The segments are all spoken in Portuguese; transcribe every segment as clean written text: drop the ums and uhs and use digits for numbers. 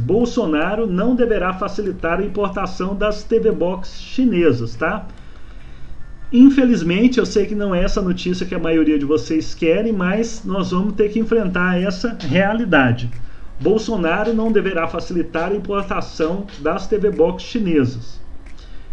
Bolsonaro não deverá facilitar a importação das TV Box chinesas, tá? Infelizmente, eu sei que não é essa notícia que a maioria de vocês querem, mas nós vamos ter que enfrentar essa realidade. Bolsonaro não deverá facilitar a importação das TV Box chinesas.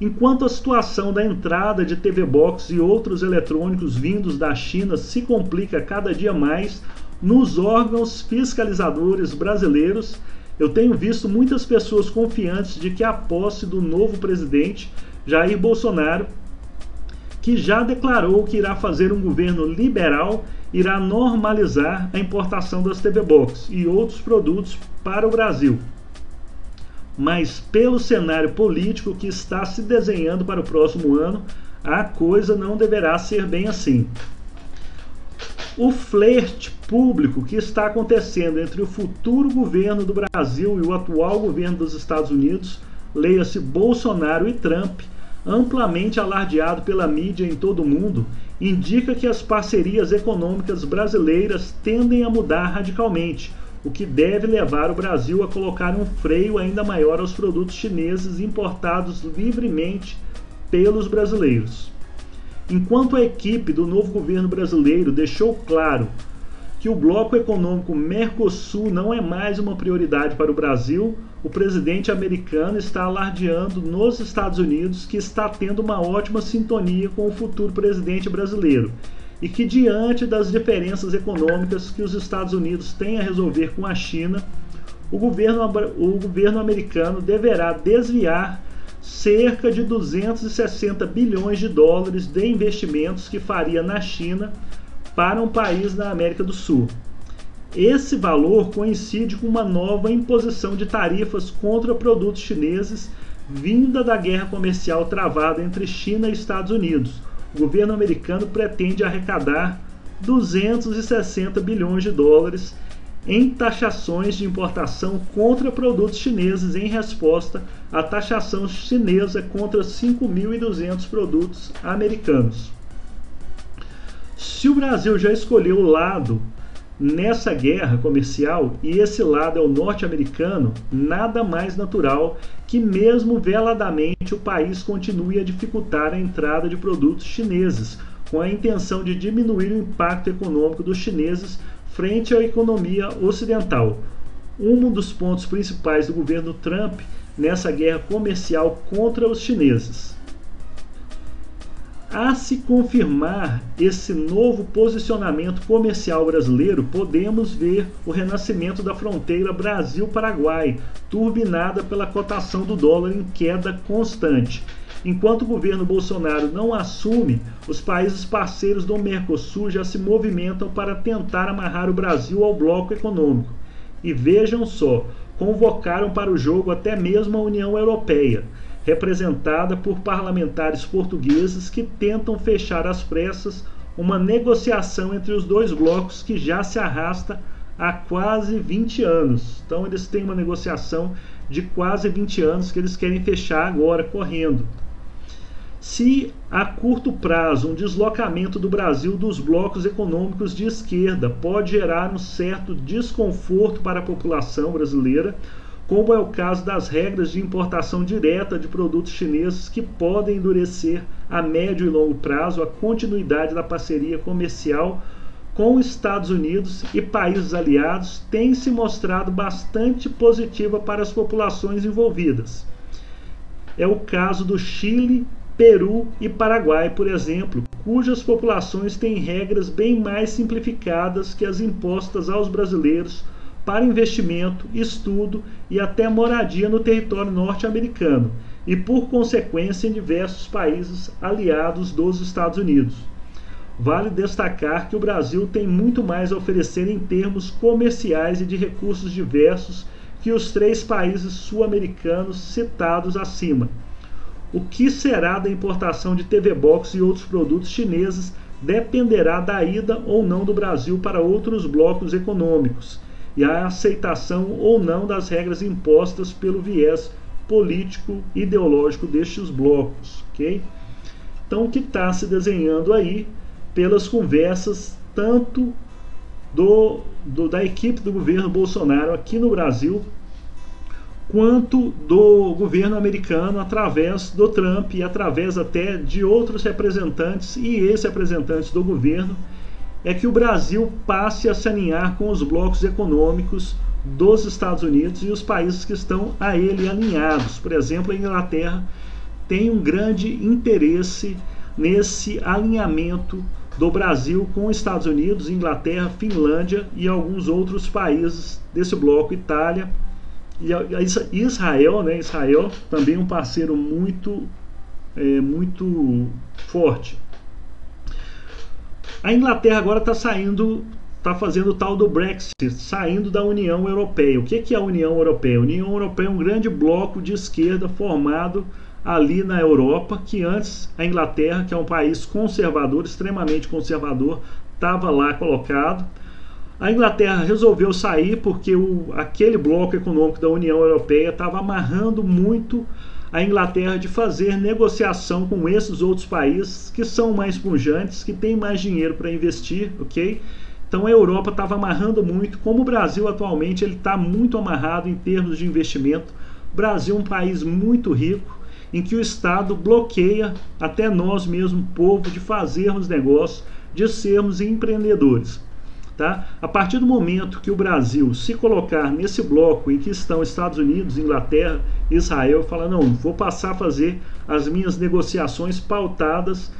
Enquanto a situação da entrada de TV Box e outros eletrônicos vindos da China se complica cada dia mais nos órgãos fiscalizadores brasileiros, eu tenho visto muitas pessoas confiantes de que a posse do novo presidente, Jair Bolsonaro, que já declarou que irá fazer um governo liberal, irá normalizar a importação das TV Box e outros produtos para o Brasil. Mas pelo cenário político que está se desenhando para o próximo ano, a coisa não deverá ser bem assim. O flerte público que está acontecendo entre o futuro governo do Brasil e o atual governo dos Estados Unidos, leia-se Bolsonaro e Trump, amplamente alardeado pela mídia em todo o mundo, indica que as parcerias econômicas brasileiras tendem a mudar radicalmente, o que deve levar o Brasil a colocar um freio ainda maior aos produtos chineses importados livremente pelos brasileiros. Enquanto a equipe do novo governo brasileiro deixou claro que o bloco econômico Mercosul não é mais uma prioridade para o Brasil, o presidente americano está alardeando nos Estados Unidos que está tendo uma ótima sintonia com o futuro presidente brasileiro e que, diante das diferenças econômicas que os Estados Unidos têm a resolver com a China, o governo americano deverá desviar cerca de 260 bilhões de dólares de investimentos que faria na China para um país da América do Sul. Esse valor coincide com uma nova imposição de tarifas contra produtos chineses vinda da guerra comercial travada entre China e Estados Unidos. O governo americano pretende arrecadar 260 bilhões de dólares em taxações de importação contra produtos chineses em resposta à taxação chinesa contra 5.200 produtos americanos. Se o Brasil já escolheu o lado nessa guerra comercial e esse lado é o norte-americano, nada mais natural que mesmo veladamente o país continue a dificultar a entrada de produtos chineses, com a intenção de diminuir o impacto econômico dos chineses frente à economia ocidental. Um dos pontos principais do governo Trump nessa guerra comercial contra os chineses. A se confirmar esse novo posicionamento comercial brasileiro, podemos ver o renascimento da fronteira Brasil-Paraguai, turbinada pela cotação do dólar em queda constante. Enquanto o governo Bolsonaro não assume, os países parceiros do Mercosul já se movimentam para tentar amarrar o Brasil ao bloco econômico. E vejam só, convocaram para o jogo até mesmo a União Europeia, representada por parlamentares portugueses que tentam fechar às pressas uma negociação entre os dois blocos que já se arrasta há quase 20 anos. Então eles têm uma negociação de quase 20 anos que eles querem fechar agora, correndo. Se a curto prazo um deslocamento do Brasil dos blocos econômicos de esquerda pode gerar um certo desconforto para a população brasileira, como é o caso das regras de importação direta de produtos chineses que podem endurecer a médio e longo prazo a continuidade da parceria comercial com os Estados Unidos e países aliados, tem se mostrado bastante positiva para as populações envolvidas. É o caso do Chile, Peru e Paraguai, por exemplo, cujas populações têm regras bem mais simplificadas que as impostas aos brasileiros para investimento, estudo e até moradia no território norte-americano e, por consequência, em diversos países aliados dos Estados Unidos. Vale destacar que o Brasil tem muito mais a oferecer em termos comerciais e de recursos diversos que os 3 países sul-americanos citados acima. O que será da importação de TV Box e outros produtos chineses dependerá da ida ou não do Brasil para outros blocos econômicos e a aceitação ou não das regras impostas pelo viés político ideológico destes blocos, ok? Então, o que está se desenhando aí pelas conversas tanto da equipe do governo Bolsonaro aqui no Brasil, quanto do governo americano através do Trump e através até de outros representantes e ex-representantes do governo, é que o Brasil passe a se alinhar com os blocos econômicos dos Estados Unidos e os países que estão a ele alinhados. Por exemplo, a Inglaterra tem um grande interesse nesse alinhamento do Brasil com os Estados Unidos, Inglaterra, Finlândia e alguns outros países desse bloco, Itália e Israel, né? Israel também um parceiro muito forte. A Inglaterra agora está fazendo o tal do Brexit, saindo da União Europeia. O que é a União Europeia? A União Europeia é um grande bloco de esquerda formado ali na Europa, que antes a Inglaterra, que é um país conservador, extremamente conservador, estava lá colocado. A Inglaterra resolveu sair porque aquele bloco econômico da União Europeia estava amarrando muito a Inglaterra de fazer negociação com esses outros países que são mais pujantes, que têm mais dinheiro para investir, ok? Então a Europa estava amarrando muito, como o Brasil atualmente ele está muito amarrado em termos de investimento. O Brasil é um país muito rico, em que o Estado bloqueia até nós mesmo, povo, de fazermos negócios, de sermos empreendedores. Tá? A partir do momento que o Brasil se colocar nesse bloco em que estão Estados Unidos, Inglaterra, Israel, fala, não, vou passar a fazer as minhas negociações pautadas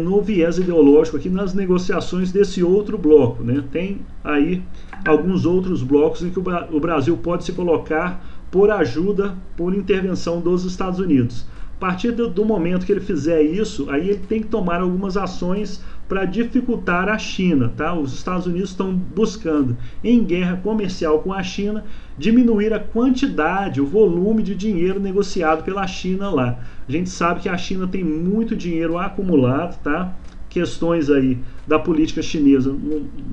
no viés ideológico aqui nas negociações desse outro bloco, né? Tem aí alguns outros blocos em que o Brasil pode se colocar por ajuda, por intervenção dos Estados Unidos. A partir do momento que ele fizer isso, aí ele tem que tomar algumas ações para dificultar a China, tá? Os Estados Unidos estão buscando, em guerra comercial com a China, diminuir a quantidade, o volume de dinheiro negociado pela China lá. A gente sabe que a China tem muito dinheiro acumulado, tá? Questões aí da política chinesa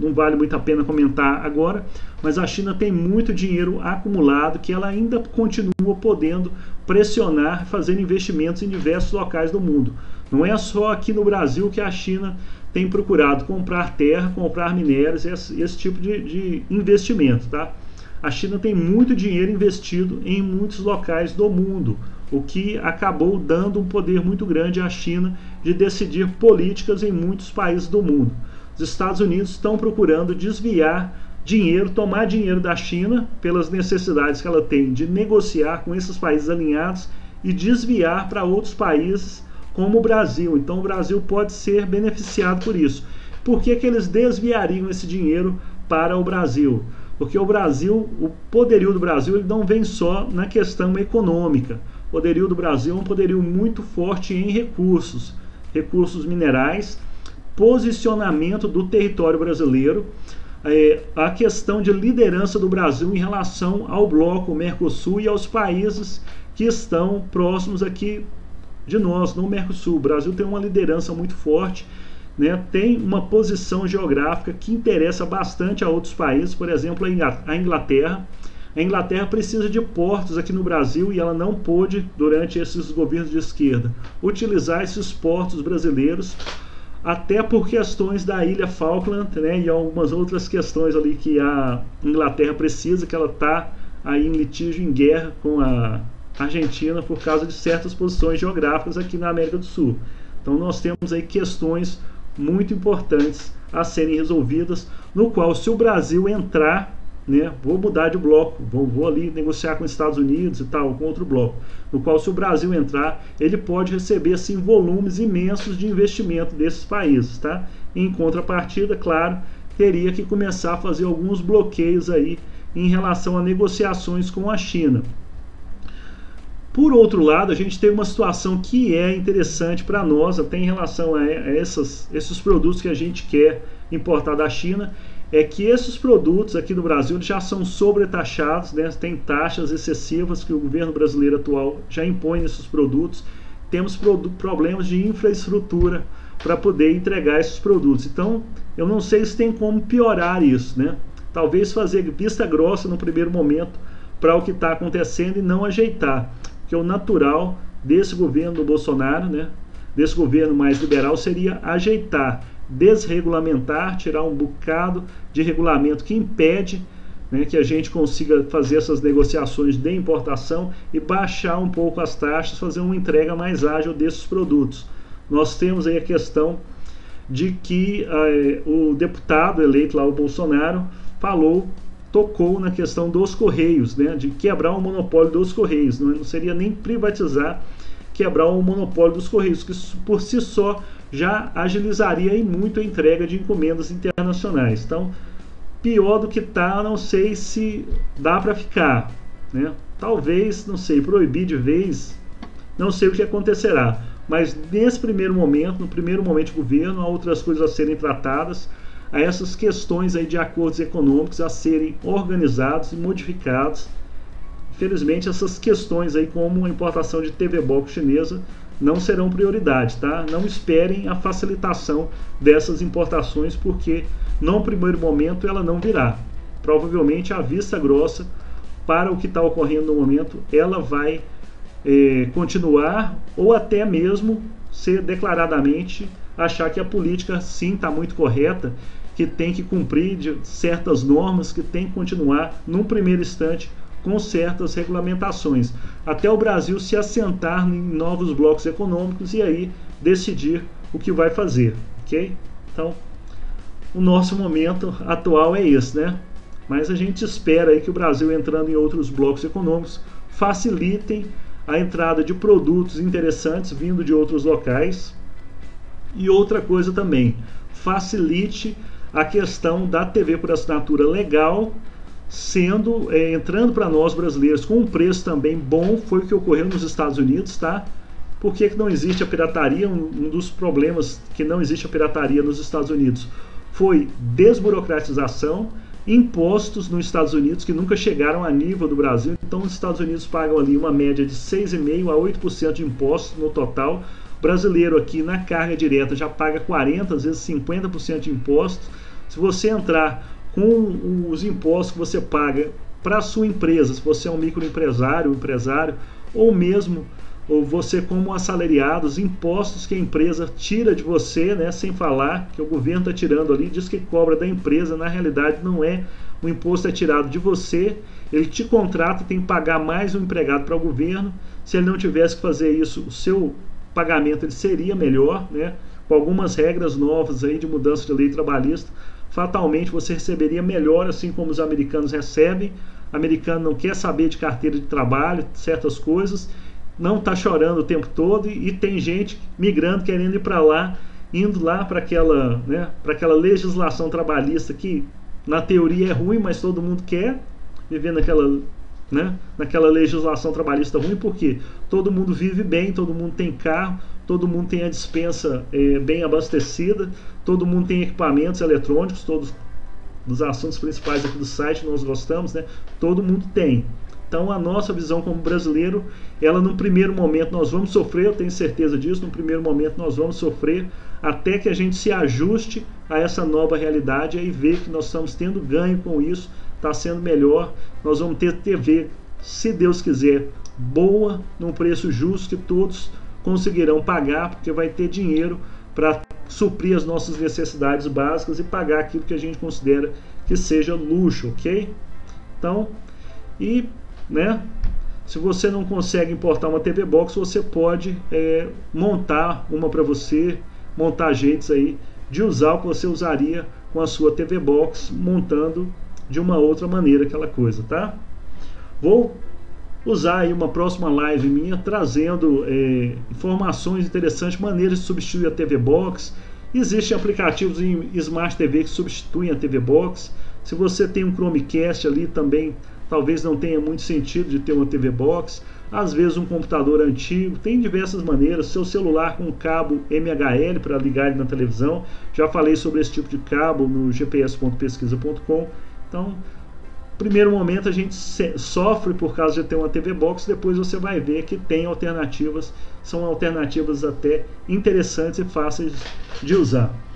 não vale muito a pena comentar agora, mas a China tem muito dinheiro acumulado que ela ainda continua podendo pressionar, fazer investimentos em diversos locais do mundo. Não é só aqui no Brasil que a China tem procurado comprar terra, comprar minérios, esse tipo de investimento, tá? A China tem muito dinheiro investido em muitos locais do mundo, o que acabou dando um poder muito grande à China de decidir políticas em muitos países do mundo. Os Estados Unidos estão procurando desviar dinheiro, tomar dinheiro da China pelas necessidades que ela tem de negociar com esses países alinhados e desviar para outros países como o Brasil. Então o Brasil pode ser beneficiado por isso. Por que eles desviariam esse dinheiro para o Brasil? Porque o Brasil, o poderio do Brasil, ele não vem só na questão econômica. O poderio do Brasil é um poderio muito forte em recursos, recursos minerais, posicionamento do território brasileiro, a questão de liderança do Brasil em relação ao bloco Mercosul e aos países que estão próximos aqui de nós, no Mercosul. O Brasil tem uma liderança muito forte, né? Tem uma posição geográfica que interessa bastante a outros países, por exemplo, a Inglaterra. A Inglaterra precisa de portos aqui no Brasil e ela não pôde, durante esses governos de esquerda, utilizar esses portos brasileiros, até por questões da ilha Falkland, né, e algumas outras questões ali que a Inglaterra precisa, que ela está aí em litígio, em guerra com a Argentina por causa de certas posições geográficas aqui na América do Sul. Então nós temos aí questões muito importantes a serem resolvidas, no qual, se o Brasil entrar, né, vou mudar de bloco, vou ali negociar com os Estados Unidos e tal, com outro bloco, no qual, se o Brasil entrar, ele pode receber assim volumes imensos de investimento desses países, tá? Em contrapartida, claro, teria que começar a fazer alguns bloqueios aí em relação a negociações com a China. Por outro lado, a gente tem uma situação que é interessante para nós, até em relação a esses produtos que a gente quer importar da China, é que esses produtos aqui no Brasil já são sobretaxados, né? Tem taxas excessivas que o governo brasileiro atual já impõe nesses produtos. Temos problemas de infraestrutura para poder entregar esses produtos. Então, eu não sei se tem como piorar isso, né? Talvez fazer vista grossa no primeiro momento para o que está acontecendo e não ajeitar. Porque o natural desse governo do Bolsonaro, né, desse governo mais liberal, seria ajeitar, desregulamentar, tirar um bocado de regulamento que impede né, que a gente consiga fazer essas negociações de importação e baixar um pouco as taxas, fazer uma entrega mais ágil desses produtos. Nós temos aí a questão de que o deputado eleito lá, o Bolsonaro, tocou na questão dos Correios, né, de quebrar o monopólio dos Correios. Não seria nem privatizar, quebrar o monopólio dos Correios, que por si só já agilizaria aí muito a entrega de encomendas internacionais. Então, pior do que está, não sei se dá para ficar, né? Talvez, não sei, proibir de vez, não sei o que acontecerá. Mas nesse primeiro momento, no primeiro momento de governo, há outras coisas a serem tratadas, há essas questões aí de acordos econômicos a serem organizados e modificados. Infelizmente, essas questões aí, como a importação de TV Box chinesa, não serão prioridade, tá? Não esperem a facilitação dessas importações, porque no primeiro momento ela não virá. Provavelmente, à vista grossa, para o que está ocorrendo no momento, ela vai continuar, ou até mesmo ser declaradamente achar que a política sim está muito correta, que tem que cumprir de certas normas, que tem que continuar num primeiro instante com certas regulamentações, até o Brasil se assentar em novos blocos econômicos e aí decidir o que vai fazer, ok? Então, o nosso momento atual é esse, né? Mas a gente espera aí que o Brasil, entrando em outros blocos econômicos, facilitem a entrada de produtos interessantes vindo de outros locais. E outra coisa também, facilite a questão da TV por assinatura legal, entrando para nós brasileiros com um preço também bom. Foi o que ocorreu nos Estados Unidos, tá? Por que não existe a pirataria? Um dos problemas que não existe a pirataria nos Estados Unidos foi desburocratização, impostos nos Estados Unidos que nunca chegaram a nível do Brasil. Então os Estados Unidos pagam ali uma média de 6,5% a 8% de impostos no total. O brasileiro aqui na carga direta já paga 40%, às vezes 50% de impostos. Se você entrar com os impostos que você paga para a sua empresa, se você é um microempresário, empresário, ou mesmo você como assalariado, os impostos que a empresa tira de você, né, sem falar que o governo está tirando ali, diz que cobra da empresa, na realidade não é, o imposto é tirado de você, ele te contrata e tem que pagar mais um empregado para o governo. Se ele não tivesse que fazer isso, o seu pagamento ele seria melhor, né, com algumas regras novas aí de mudança de lei trabalhista, fatalmente você receberia melhor, assim como os americanos recebem. O americano não quer saber de carteira de trabalho, certas coisas, não está chorando o tempo todo, e tem gente migrando, querendo ir para lá, indo lá para aquela, né, para aquela legislação trabalhista que na teoria é ruim, mas todo mundo quer viver naquela, né, naquela legislação trabalhista ruim, porque todo mundo vive bem, todo mundo tem carro, todo mundo tem a despensa bem abastecida, todo mundo tem equipamentos eletrônicos, todos os assuntos principais aqui do site nós gostamos, né? Todo mundo tem. Então a nossa visão como brasileiro, ela no primeiro momento nós vamos sofrer, eu tenho certeza disso, no primeiro momento nós vamos sofrer, até que a gente se ajuste a essa nova realidade e ver que nós estamos tendo ganho com isso, está sendo melhor. Nós vamos ter TV, se Deus quiser, boa, num preço justo que todos conseguirão pagar, porque vai ter dinheiro para suprir as nossas necessidades básicas e pagar aquilo que a gente considera que seja luxo, ok? Então, né, se você não consegue importar uma TV Box, você pode montar uma para você, montar jeitos aí de usar o que você usaria com a sua TV Box, montando de uma outra maneira aquela coisa, tá? Vou usar aí uma próxima live minha trazendo informações interessantes, maneiras de substituir a TV Box. Existem aplicativos em Smart TV que substituem a TV Box. Se você tem um Chromecast ali também, talvez não tenha muito sentido de ter uma TV Box. Às vezes um computador antigo, tem diversas maneiras. Seu celular com cabo MHL para ligar ele na televisão. Já falei sobre esse tipo de cabo no gps.pesquisa.com. Então, primeiro momento a gente sofre por causa de ter uma TV Box, depois você vai ver que tem alternativas, são alternativas até interessantes e fáceis de usar.